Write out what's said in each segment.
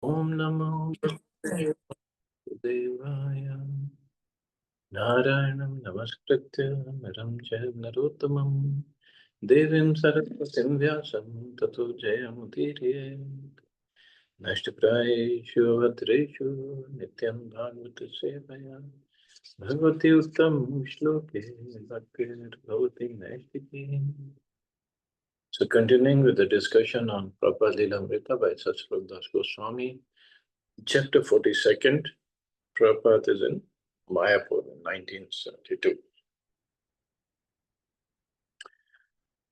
Om Namo Devaya Narayanam Namaskritya Naram Jayam Narottamam Devim Saraswatim Vyasam Tato Jayamudiriye Nashtaprayeshu Bhadreshu Nityam Bhagavata Sevaya Bhagavati Uttam Shloke Bhaktir Bhavati Naistiki. So continuing with the discussion on Prabhupada Lilamrita by Srila Das Goswami, chapter 42nd, Prabhupada is in Mayapur in 1972.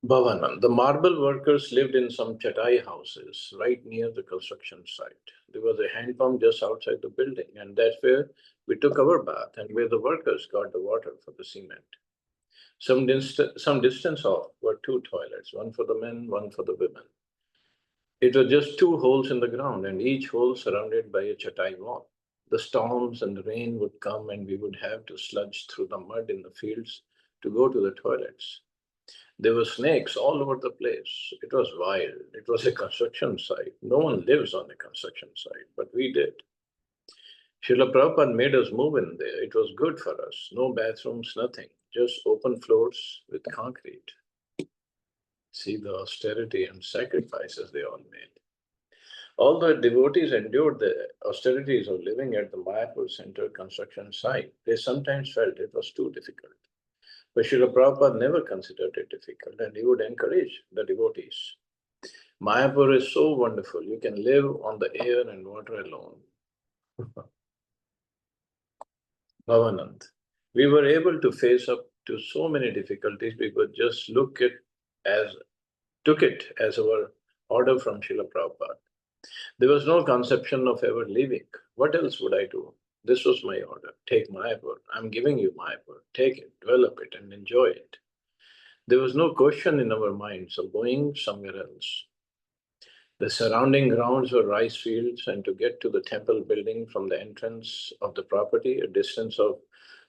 Bhavanam. The marble workers lived in some chatai houses right near the construction site. There was a hand pump just outside the building, and that's where we took our bath and where the workers got the water for the cement. Some distance off were two toilets, one for the men, one for the women. It was just two holes in the ground, and each hole surrounded by a chatai wall. The storms and the rain would come, and we would have to sludge through the mud in the fields to go to the toilets. There were snakes all over the place. It was wild. It was a construction site. No one lives on a construction site, but we did. Srila Prabhupada made us move in there. It was good for us. No bathrooms, nothing. Just open floors with concrete. See the austerity and sacrifices they all made. Although devotees endured the austerities of living at the Mayapur Center construction site, they sometimes felt it was too difficult. But Srila Prabhupada never considered it difficult, and he would encourage the devotees. Mayapur is so wonderful. You can live on the air and water alone. Bhavanand. We were able to face up to so many difficulties. We could just took it as our order from Srila Prabhupada. There was no conception of ever leaving. What else would I do? This was my order. Take Mayapur. I'm giving you Mayapur. Take it, develop it, and enjoy it. There was no question in our minds of going somewhere else. The surrounding grounds were rice fields, and to get to the temple building from the entrance of the property, a distance of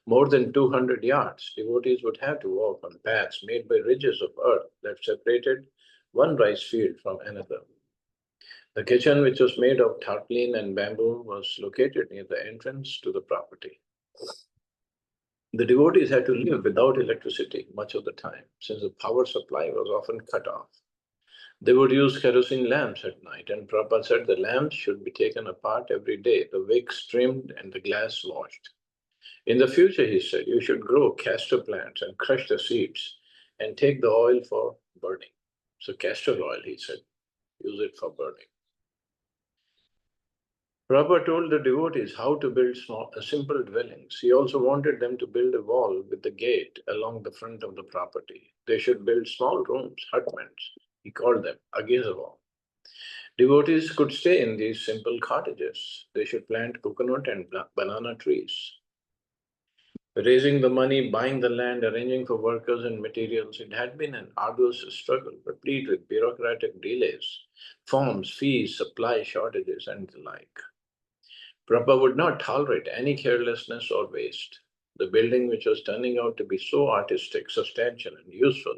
more than 200 yards, devotees would have to walk on paths made by ridges of earth that separated one rice field from another. The kitchen, which was made of tarpaulin and bamboo, was located near the entrance to the property. The devotees had to live without electricity much of the time, since the power supply was often cut off. They would use kerosene lamps at night, and Prabhupada said the lamps should be taken apart every day, the wicks trimmed and the glass washed. In the future, he said, you should grow castor plants and crush the seeds and take the oil for burning. So castor oil, he said, use it for burning. Prabhupada told the devotees how to build simple dwellings. He also wanted them to build a wall with the gate along the front of the property. They should build small rooms, hutments. He called them agizava. Devotees could stay in these simple cottages. They should plant coconut and banana trees. Raising the money, buying the land, arranging for workers and materials, it had been an arduous struggle, replete with bureaucratic delays, forms, fees, supply shortages, and the like. Prabhupada would not tolerate any carelessness or waste. The building, which was turning out to be so artistic, substantial, and useful,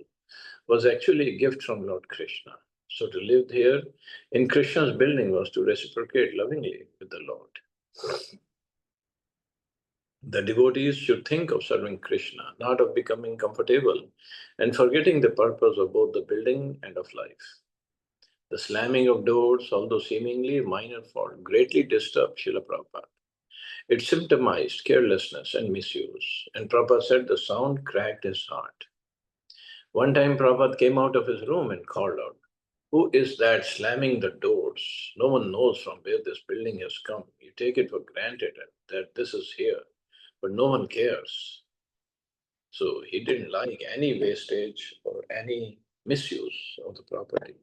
was actually a gift from Lord Krishna. So to live here in Krishna's building was to reciprocate lovingly with the Lord. The devotees should think of serving Krishna, not of becoming comfortable and forgetting the purpose of both the building and of life. The slamming of doors, although seemingly a minor fault, greatly disturbed Srila Prabhupada. It symptomized carelessness and misuse, and Prabhupada said the sound cracked his heart. One time Prabhupada came out of his room and called out, who is that slamming the doors? No one knows from where this building has come. You take it for granted that this is here, but no one cares. So he didn't like any wastage or any misuse of the property.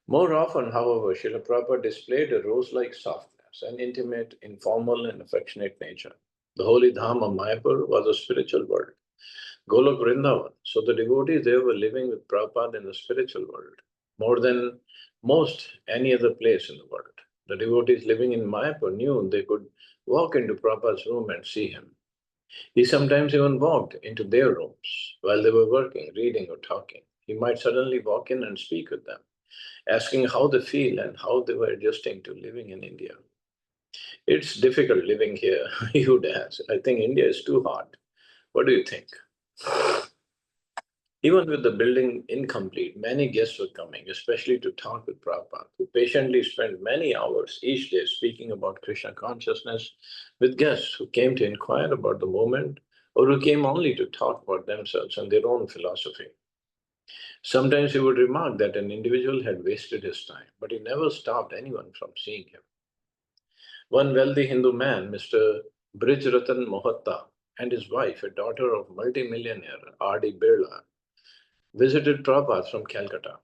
More often, however, Srila Prabhupada displayed a rose-like softness, an intimate, informal, and affectionate nature. The holy Dham of Mayapur was a spiritual world, Golok Vrindavan. So the devotees there were living with Prabhupada in the spiritual world, more than most any other place in the world. The devotees living in Mayapur knew they could walk into Prabhupada's room and see him. He sometimes even walked into their rooms while they were working, reading, or talking. He might suddenly walk in and speak with them. asking how they feel and how they were adjusting to living in India. It's difficult living here, he would ask. I think India is too hot. What do you think? Even with the building incomplete, many guests were coming, especially to talk with Prabhupada, who patiently spent many hours each day speaking about Krishna consciousness with guests who came to inquire about the moment or who came only to talk about themselves and their own philosophy. Sometimes he would remark that an individual had wasted his time, but he never stopped anyone from seeing him. One wealthy Hindu man, Mr. Brijratan Mohatta, and his wife, a daughter of multimillionaire R.D. Birla, visited Prabhupada from Calcutta.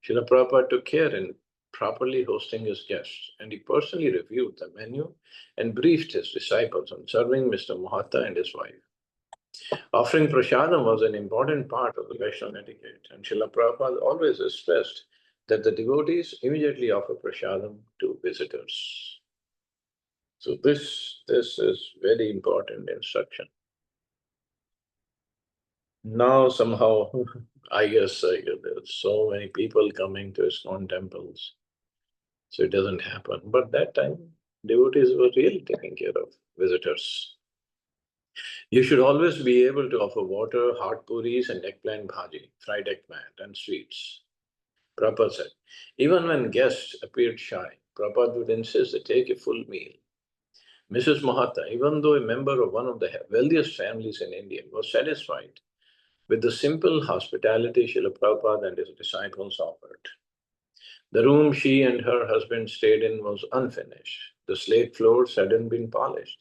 Srila Prabhupada took care in properly hosting his guests, and he personally reviewed the menu and briefed his disciples on serving Mr. Mohatta and his wife. Offering prasadam was an important part of the Vaishnava etiquette, and Srila Prabhupada always stressed that the devotees immediately offer prasadam to visitors. So this is very important instruction. Now somehow, I guess there's so many people coming to ISKCON temples, so it doesn't happen. But that time, devotees were really taking care of visitors. You should always be able to offer water, hot puris, and eggplant bhaji, fried eggplant, and sweets. Prabhupada said, even when guests appeared shy, Prabhupada would insist they take a full meal. Mrs. Mohatta, even though a member of one of the wealthiest families in India, was satisfied with the simple hospitality Srila Prabhupada and his disciples offered. The room she and her husband stayed in was unfinished. The slate floors hadn't been polished,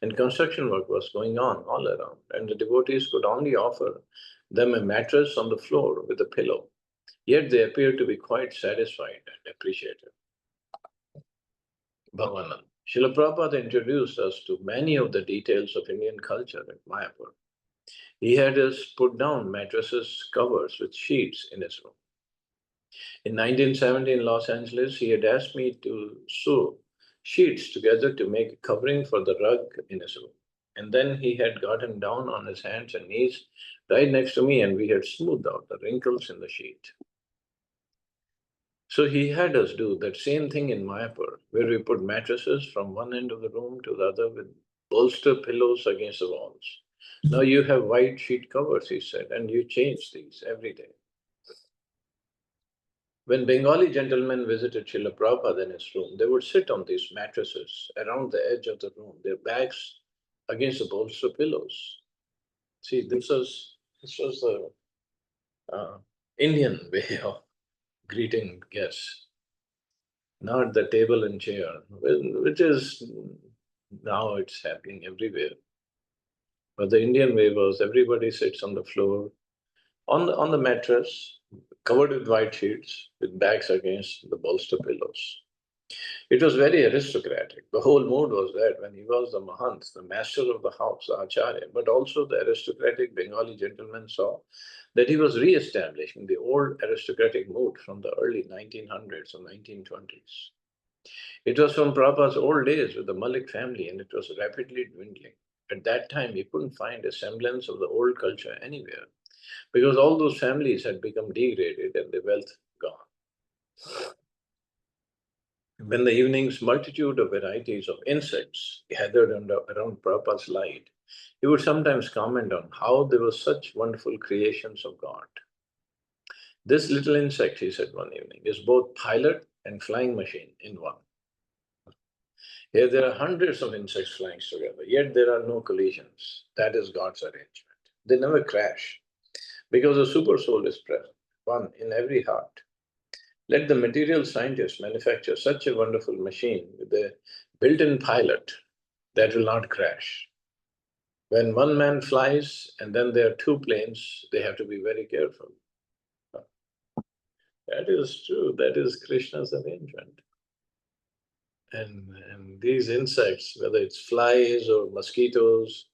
and construction work was going on all around, and the devotees could only offer them a mattress on the floor with a pillow. Yet they appeared to be quite satisfied and appreciative. Bhavanand. Srila Prabhupada introduced us to many of the details of Indian culture at Mayapur. He had us put down mattresses, covers with sheets in his room. In 1970 in Los Angeles, he had asked me to sew sheets together to make a covering for the rug in his room. And then he had gotten down on his hands and knees right next to me, and we had smoothed out the wrinkles in the sheet. So he had us do that same thing in Mayapur, where we put mattresses from one end of the room to the other with bolster pillows against the walls. Now you have white sheet covers, he said, and you change these every day. When Bengali gentlemen visited Srila Prabhupada in his room, they would sit on these mattresses around the edge of the room, their backs against the bolster pillows. See, this was the Indian way of greeting guests, not the table and chair, which is now it's happening everywhere. But the Indian way was everybody sits on the floor, on the mattress, covered with white sheets, with backs against the bolster pillows. It was very aristocratic. The whole mood was that when he was the Mahant, the master of the house, the Acharya, but also the aristocratic Bengali gentleman saw that he was re-establishing the old aristocratic mood from the early 1900s or 1920s. It was from Prabhupada's old days with the Malik family, and it was rapidly dwindling. At that time, you couldn't find a semblance of the old culture anywhere because all those families had become degraded and their wealth gone. When the evening's multitude of varieties of insects gathered around Prabhupada's light, he would sometimes comment on how they were such wonderful creations of God. This little insect, he said one evening, is both pilot and flying machine in one. Here there are hundreds of insects flying together, yet there are no collisions. That is God's arrangement. They never crash because the super soul is present, one in every heart. Let the material scientists manufacture such a wonderful machine with a built-in pilot that will not crash. When one man flies and then there are two planes, they have to be very careful. That is true. That is Krishna's arrangement. And these insects, whether it's flies or mosquitoes,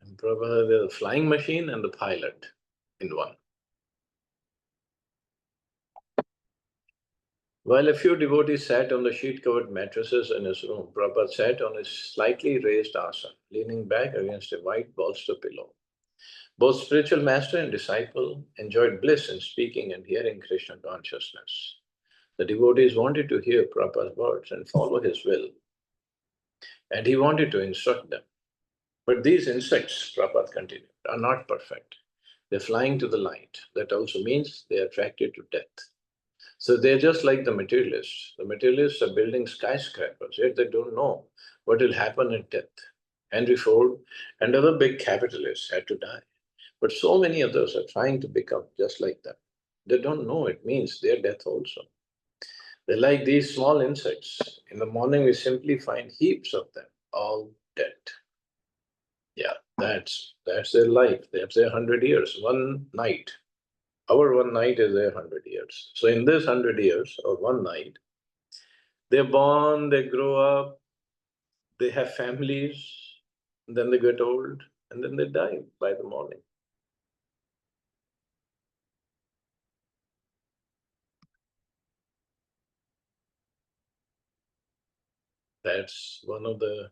and Prabhupada, the flying machine and the pilot in one. While a few devotees sat on the sheet-covered mattresses in his room, Prabhupada sat on his slightly raised asana, leaning back against a white bolster pillow. Both spiritual master and disciple enjoyed bliss in speaking and hearing Krishna consciousness. The devotees wanted to hear Prabhupada's words and follow his will, and he wanted to instruct them. But these insects, Prabhupada continued, are not perfect. They're flying to the light. That also means they are attracted to death. So they're just like the materialists. The materialists are building skyscrapers, yet they don't know what will happen at death. Henry Ford and other big capitalists had to die. But so many others are trying to become just like them. They don't know it means their death also. They're like these small insects. In the morning, we simply find heaps of them, all dead. Yeah, that's their life. That's their 100 years. One night. Our one night is their 100 years. So in this 100 years or one night, they're born, they grow up, they have families, then they get old, and then they die by the morning. That's one of the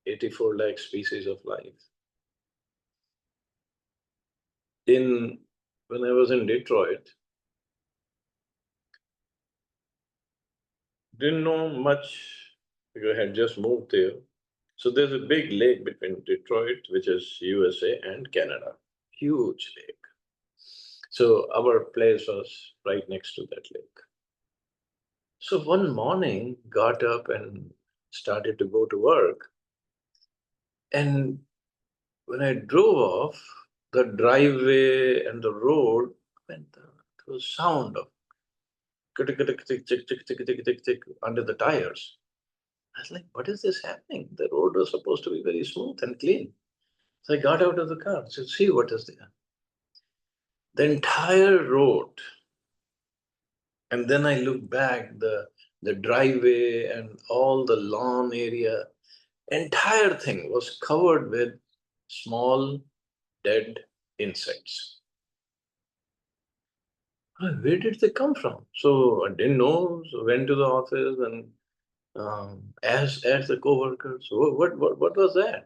84 lakh species of life. When I was in Detroit, didn't know much because I had just moved there. So there's a big lake between Detroit, which is USA, and Canada. Huge lake. So our place was right next to that lake. So one morning, got up and started to go to work. And when I drove off, the driveway and the road went to a sound of tick, tick, tick, tick, tick, tick, tick, tick, tick, under the tires. I was like, what is this happening? The road was supposed to be very smooth and clean. So I got out of the car and said, see what is there. The entire road, and then I looked back, the driveway and all the lawn area, entire thing was covered with small dead insects. Where did they come from? So I didn't know, so went to the office and asked the co-workers, what was that?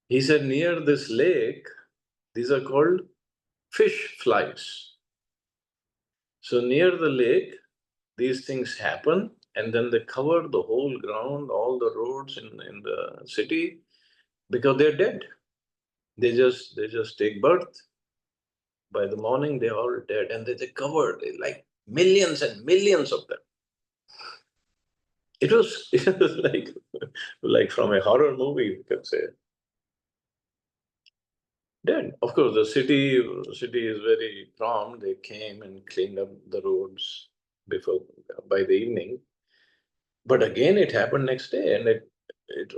He said, near this lake, these are called fish flies. So near the lake, these things happen, and then they cover the whole ground, all the roads in the city, because they're dead. They just take birth. By the morning, they're all dead, and they're covered, like millions and millions of them. It was, it was like from a horror movie, you can say. Dead. Of course, the city is very prompt. They came and cleaned up the roads before by the evening. But again, it happened next day, and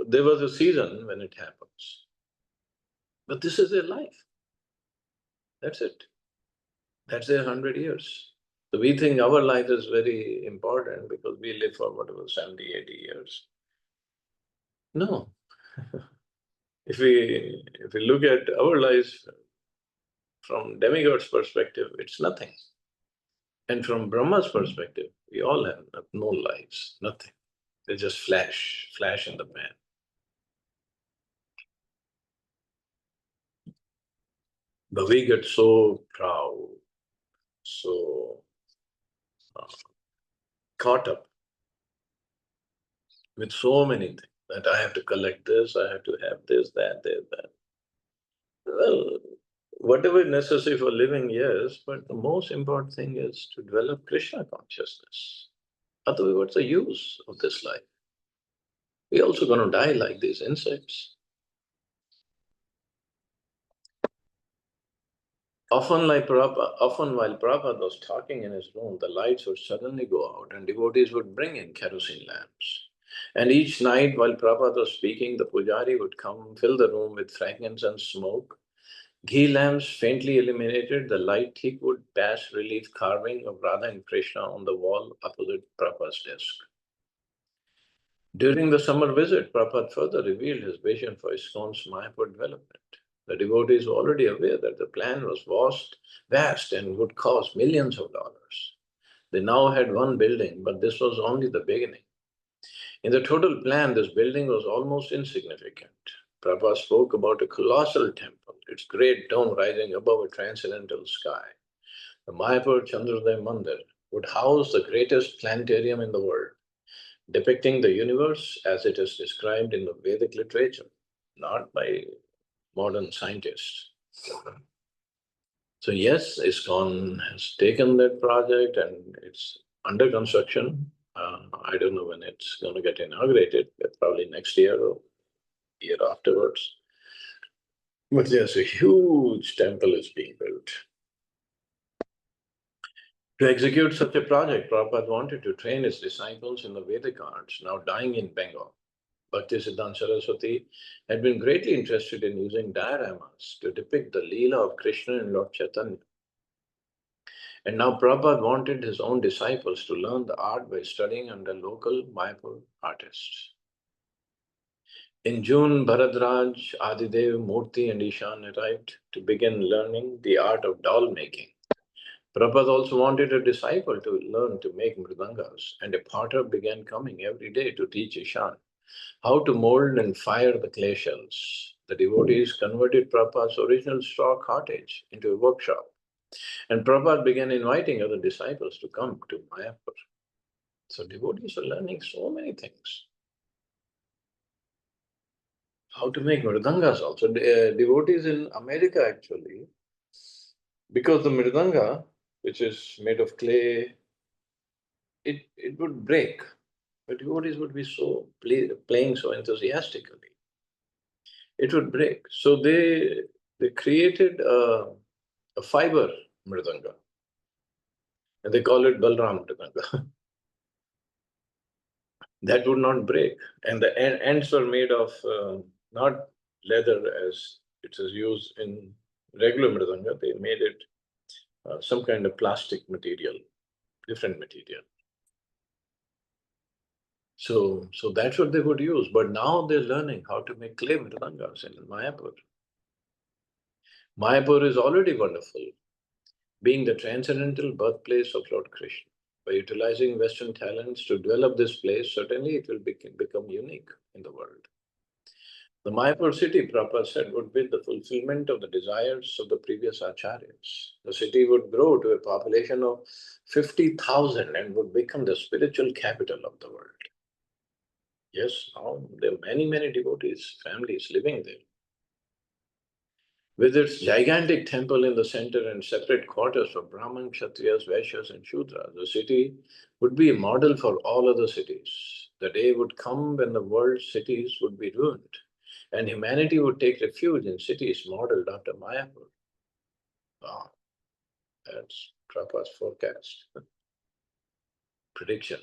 there was a season when it happens. But this is their life. That's it. That's their 100 years. So we think our life is very important because we live for whatever 70, 80 years. No. If we look at our lives from demigod's perspective, it's nothing. And from Brahma's perspective, we all have no lives, nothing. They just flash in the pan. But we get so proud, so caught up with so many things that I have to collect this, I have to have this, that, that. Well, whatever is necessary for living, yes, but the most important thing is to develop Krishna consciousness. Otherwise, what's the use of this life? We're also going to die like these insects. Often while Prabhupada was talking in his room, the lights would suddenly go out and devotees would bring in kerosene lamps. And each night while Prabhupada was speaking, the pujari would come, fill the room with fragrance and smoke. Ghee lamps faintly illuminated the light thick wood bas relief carving of Radha and Krishna on the wall opposite Prabhupada's desk. During the summer visit, Prabhupada further revealed his vision for ISKCON's Mayapur development. The devotees were already aware that the plan was vast and would cost millions of dollars. They now had one building, but this was only the beginning. In the total plan, this building was almost insignificant. Prabhupada spoke about a colossal temple, its great dome rising above a transcendental sky. The Mayapur Chandrodaya Mandir would house the greatest planetarium in the world, depicting the universe as it is described in the Vedic literature, not by modern scientists. So yes, ISKCON has taken that project and it's under construction. I don't know when it's going to get inaugurated, but probably next year or year afterwards. But there's a huge temple is being built. To execute such a project, Prabhupada wanted to train his disciples in the Vedic arts, now dying in Bengal. Bhaktisiddhanta Saraswati had been greatly interested in using dioramas to depict the Leela of Krishna and Lord Chaitanya. And now Prabhupada wanted his own disciples to learn the art by studying under local Mayapur artists. In June, Bharadraj, Adidev, Murthy and Ishan arrived to begin learning the art of doll making. Prabhupada also wanted a disciple to learn to make mridangas, and a potter began coming every day to teach Ishan how to mold and fire the clay shells. The devotees converted Prabhupada's original straw cottage into a workshop, and Prabhupada began inviting other disciples to come to Mayapur. So devotees are learning so many things. How to make mridangas also. Devotees in America actually, because the mridanga, which is made of clay, it would break. But devotees would be so playing so enthusiastically. It would break. So they created a fiber mridanga, and they call it Balram mridanga. That would not break, and the ends were made of not leather as it is used in regular mridanga. They made it some kind of plastic material, different material. So that's what they would use. But now they're learning how to make clay mridangas in Mayapur. Mayapur is already wonderful, being the transcendental birthplace of Lord Krishna. By utilizing Western talents to develop this place, certainly it will become unique in the world. The Mayapur city, Prabhupada said, would be the fulfillment of the desires of the previous acharyas. The city would grow to a population of 50,000 and would become the spiritual capital of the world. Yes, now there are many, many devotees, families living there. With its gigantic temple in the center and separate quarters for Brahmin, Kshatriyas, Vaishyas, and Shudras, the city would be a model for all other cities. The day would come when the world's cities would be ruined, and humanity would take refuge in cities modeled after Mayapur. Wow, that's Prabhupada's forecast, prediction.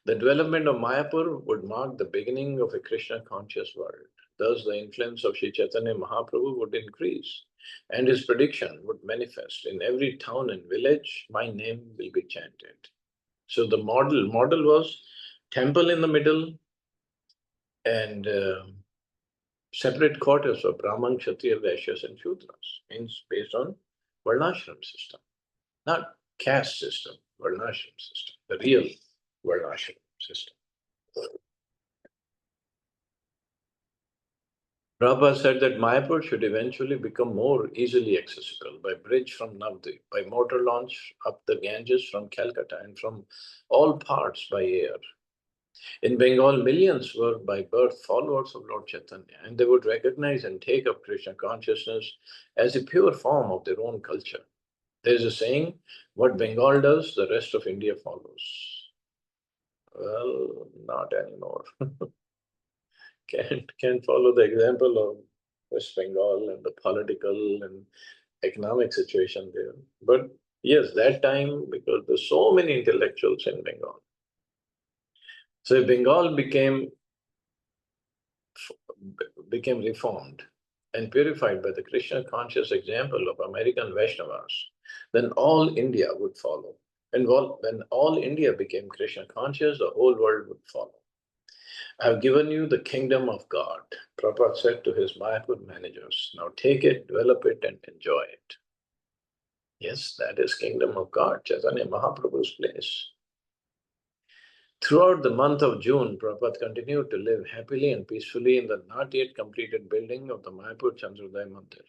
The development of Mayapur would mark the beginning of a Krishna conscious world. Thus, the influence of Sri Chaitanya Mahaprabhu would increase, and his prediction would manifest. In every town and village, my name will be chanted. So the model was temple in the middle and separate quarters for Brahman, Kshatriya, Vaishyas, and Shudras, means based on Varnashram system, not caste system, Varnashram system, the real Varnashram system. Prabhupada said that Mayapur should eventually become more easily accessible by bridge from Navadvip, by motor launch up the Ganges from Calcutta, and from all parts by air. In Bengal, millions were by birth followers of Lord Chaitanya, and they would recognize and take up Krishna consciousness as a pure form of their own culture. There is a saying, what Bengal does, the rest of India follows. Well, not anymore. Can't follow the example of West Bengal and the political and economic situation there. But yes, that time, because there's so many intellectuals in Bengal. So if Bengal became reformed and purified by the Krishna conscious example of American Vaishnavas, then all India would follow. And when all India became Krishna conscious, the whole world would follow. I have given you the kingdom of God, Prabhupada said to his Mayapur managers. Now take it, develop it, and enjoy it. Yes, that is kingdom of God, Chaitanya Mahaprabhu's place. Throughout the month of June, Prabhupada continued to live happily and peacefully in the not yet completed building of the Mayapur Chandrodaya Mandir.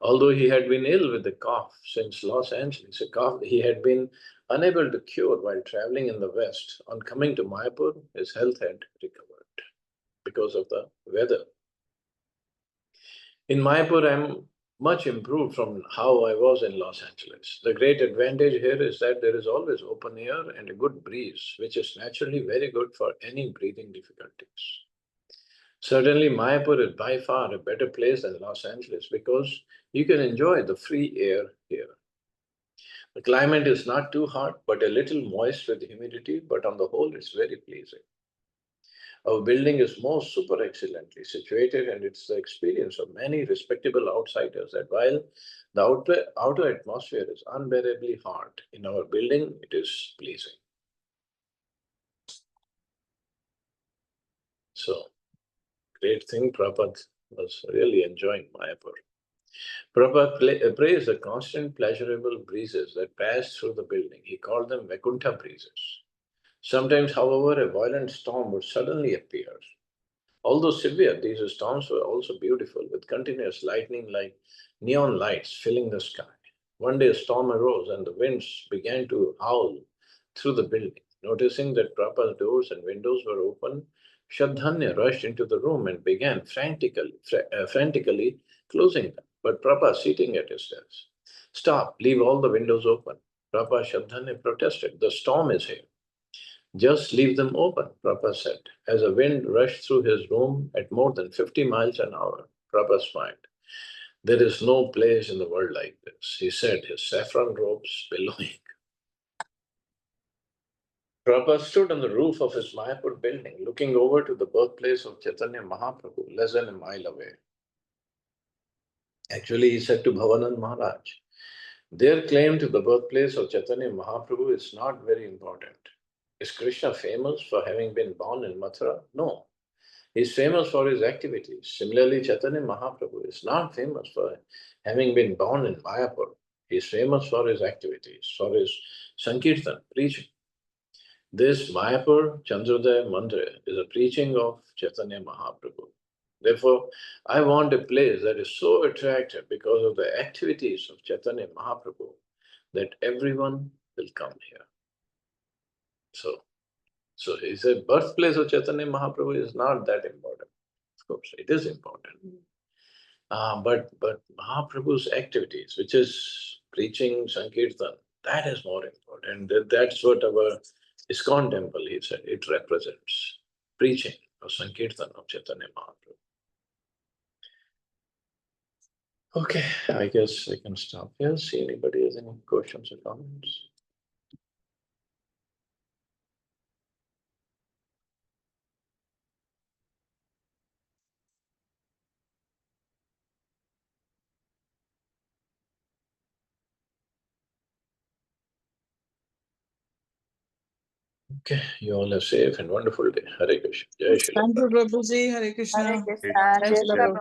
Although he had been ill with a cough since Los Angeles, a cough he had been unable to cure while traveling in the West, on coming to Mayapur, his health had recovered because of the weather. In Mayapur, I'm much improved from how I was in Los Angeles. The great advantage here is that there is always open air and a good breeze, which is naturally very good for any breathing difficulties. Certainly, Mayapur is by far a better place than Los Angeles because you can enjoy the free air here. The climate is not too hot, but a little moist with humidity, but on the whole, it's very pleasing. Our building is most super excellently situated, and it's the experience of many respectable outsiders that while the outer atmosphere is unbearably hot, in our building it is pleasing. So, great thing, Prabhupada was really enjoying Mayapur. Prabhupada praised the constant pleasurable breezes that passed through the building. He called them Vaikuntha breezes. Sometimes, however, a violent storm would suddenly appear. Although severe, these storms were also beautiful, with continuous lightning like neon lights filling the sky. One day a storm arose and the winds began to howl through the building. Noticing that Prabhupada's doors and windows were open, Shraddhanya rushed into the room and began frantically closing them. But Prabhupada, sitting at his desk, "Stop, leave all the windows open." Prabhupada Shraddhanya protested, "The storm is here." "Just leave them open," Prabhupada said, as a wind rushed through his room at more than 50 miles an hour. Prabhupada smiled. "There is no place in the world like this," he said, his saffron robes billowing. Prabhupada stood on the roof of his Mayapur building, looking over to the birthplace of Chaitanya Mahaprabhu, less than a mile away. Actually, he said to Bhavanand Maharaj, "Their claim to the birthplace of Chaitanya Mahaprabhu is not very important. Is Krishna famous for having been born in Mathura? No. He is famous for his activities. Similarly, Chaitanya Mahaprabhu is not famous for having been born in Mayapur. He is famous for his activities, for his Sankirtan, preaching. This Mayapur Chandrodaya Mandir is a preaching of Chaitanya Mahaprabhu. Therefore, I want a place that is so attractive because of the activities of Chaitanya Mahaprabhu that everyone will come here." So he said, birthplace of Chaitanya Mahaprabhu is not that important. Of course, it is important. But Mahaprabhu's activities, which is preaching, Sankirtan, that is more important. That's what our ISKCON temple, he said, it represents preaching or Sankirtan of Chaitanya Mahaprabhu. Okay, I guess I can stop here. See anybody has any questions or comments? Okay, you all have a safe and wonderful day. Hare Krishna. Jai Shri. Thank you, Prabhuji. Hare Krishna. Hare Krishna. Jai Jai Shri Prabhupada.